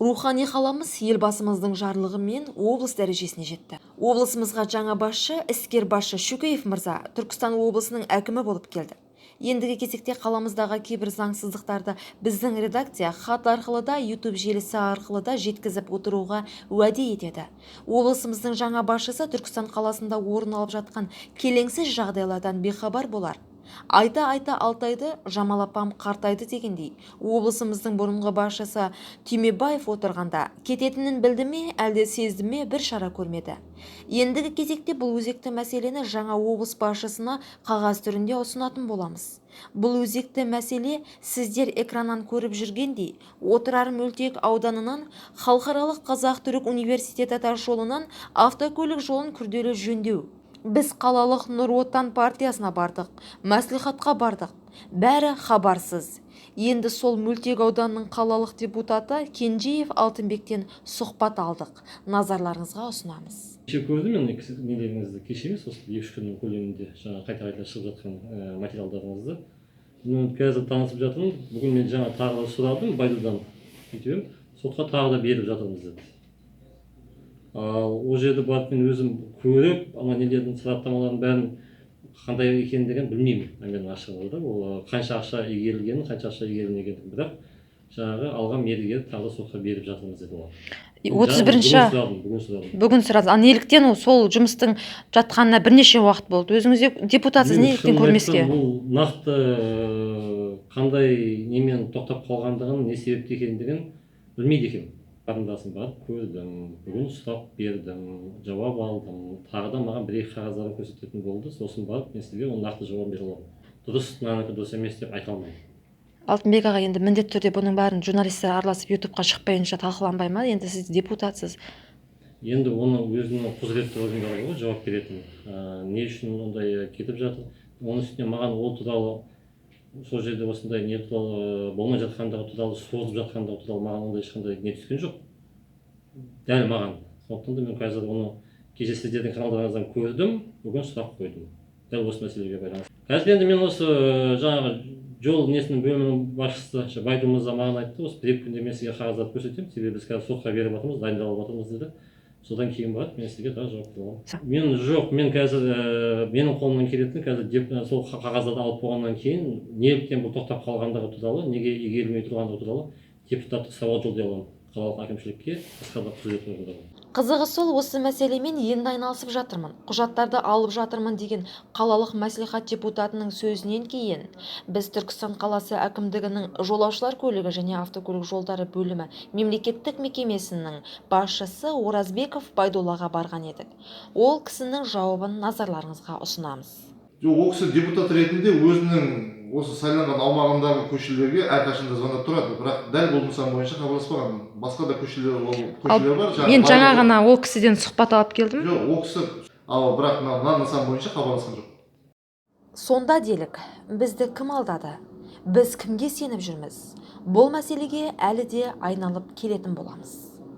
Рухани қаламыз елбасымыздың жарлығымен облыс дәрежесіне жетті. Облысымызға жаңа басшы, іскер басшы Шөкеев мырза Түркістан облысының әкімі болып келді. Ендігі кезекте қаламыздағы кейбір заңсыздықтарды біздің редакция хат арқылы да, YouTube желісі арқылы да жеткізіп отыруға уәде етеді. Облысымыздың жаңа басшысы Түркістан қаласында орын алып жатқан келеңсіз жағдайлардан бейхабар болар. Айта-айта Алтайды, жамалапам қартайды дегендей, облысымыздың бұрынғы басшысы Түймебаев отырғанда кететінін білді ме, әлде сезді ме, бір шара көрмеді. Ендігі кезекте бұл өзекті мәселені жаңа облыс басшысына қағаз түрінде ұсынатын боламыз. Бұл өзекті мәселе сіздер экраннан көріп жүргендей, Отырар мөлтек ауданынан халықаралық Қазақ-Түрік университеті тас жолынан автокөлік жолын күрделі жөндеу. Біз қалалық Нұр Отан партиясына бардық, мәслихатқа бардық. Бәрі хабарсыз. Енді сол мөлтек ауданның қалалық депутаты Кенжеев Алтынбектен сұхбат алдық. Назарларыңызға ұсынамыз. Кеше көрдім мен нелеріңізді, кеше емес, осы 2-3 күннің көлемінде жаңа қайта шығып жатқан материалдарыңызды. Қазір танысып жатырмын. Бүгін мен жаңа тағы сұрадым Байдудан. Сотқа тағы да беріп жатырмыз деді. Ал ол жерде барып мен өзім көріп, ана нелердің сараптамаларын бәрін қандай екендігін білмеймін. Мен ашығы да, ол қанша ақша игерілгенін, қанша ақша игерілмегенін, бірақ жаңағы алған мердігер тағы сотқа беріп жатырмыз деді олар. 31-ші бүгін сұрадыңыз. Неліктен сол жұмыстың жатқанына бірнеше уақыт болды? Өзіңіз депутатсыз, неліктен көрмеске? Бұл нақты қандай немен тоқтап қалғандығын, не себепті екендігін білмейді екенмін. Қарындасым барып көрдім, бүгін сұрақ бердім, жауап алдым. Тағы да маған бір-екі қағаздарын көрсететін болды. Сосын барып мен сізге оны нақты жауап бере аламын. Дұрыс, мынанікі дұрыс емес деп айта алмаймын. Алтынбек аға, енді міндетті түрде бұның бәрін журналистер араласып YouTube-қа шықпайынша талқыланбай ма? Енді сіз депутатсыз. Енді оны өзінің құзыретті органдары ғой жауап беретін. Не үшін ондай кетіп жатыр? Оның үстіне маған ол туралы сол жерде осындай не туралы болмай жатқандығы туралы, созып жатқандығы туралы маған ондай ешқандай не түскен жоқ. Дәл маған. Сондықтан да мен қазір оны кеше сіздердің каналдарыңыздан көрдім, бүгін сұрақ қойдым. Дәл осы мәселеге байланысты. Қазір енді мен осы жаңағы жол несінің бөлімінің басшысы Байду мырза маған айтты, осы 1-2 күнде мен сізге қағаздарды көрсетемін, себебі біз қазір сотқа беріп жатырмыз, дайындалып жатырмыз деді. Содан кейін барып мен сізге тағы жауап бере аламын. Мен қазір менің қолымнан келетін қазір сол қағаздарды алып болғаннан кейін неліктен бұл тоқтап қалғандығы туралы, неге игерілмей тұрғандығы туралы депутаттық сауал жолдай аламын қалалық әкімшілікке, басқа да құзыретті органдарға. Қызығы сол, осы мәселемен енді айналысып жатырмын, құжаттарды алып жатырмын деген қалалық мәслихат депутатының сөзінен кейін біз Түркістан қаласы әкімдігінің жолаушылар көлігі және автокөлік жолдары бөлімі мемлекеттік мекемесінің басшысы Оразбеков Байдуллаға барған едік. Ол кісінің жауабын назарларыңызға ұсынамыз. Ол кісі депутат ретінде өзінің осы сайланған аумағындағы көшелерге әрқашанда звондап тұрады, бірақ дәл бұл нысан бойынша хабарласпаған. Басқа да көшелер бар. Мен жаңа ғана ол кісіден сұхбат алып келдім. Жоқ, ол кісі бірақ мына нысан бойынша хабарласқан жоқ. Сонда делік, бізді кім алдады? Біз кімге сеніп жүрміз? Бұл мәселеге әлі де айналып келетін боламыз.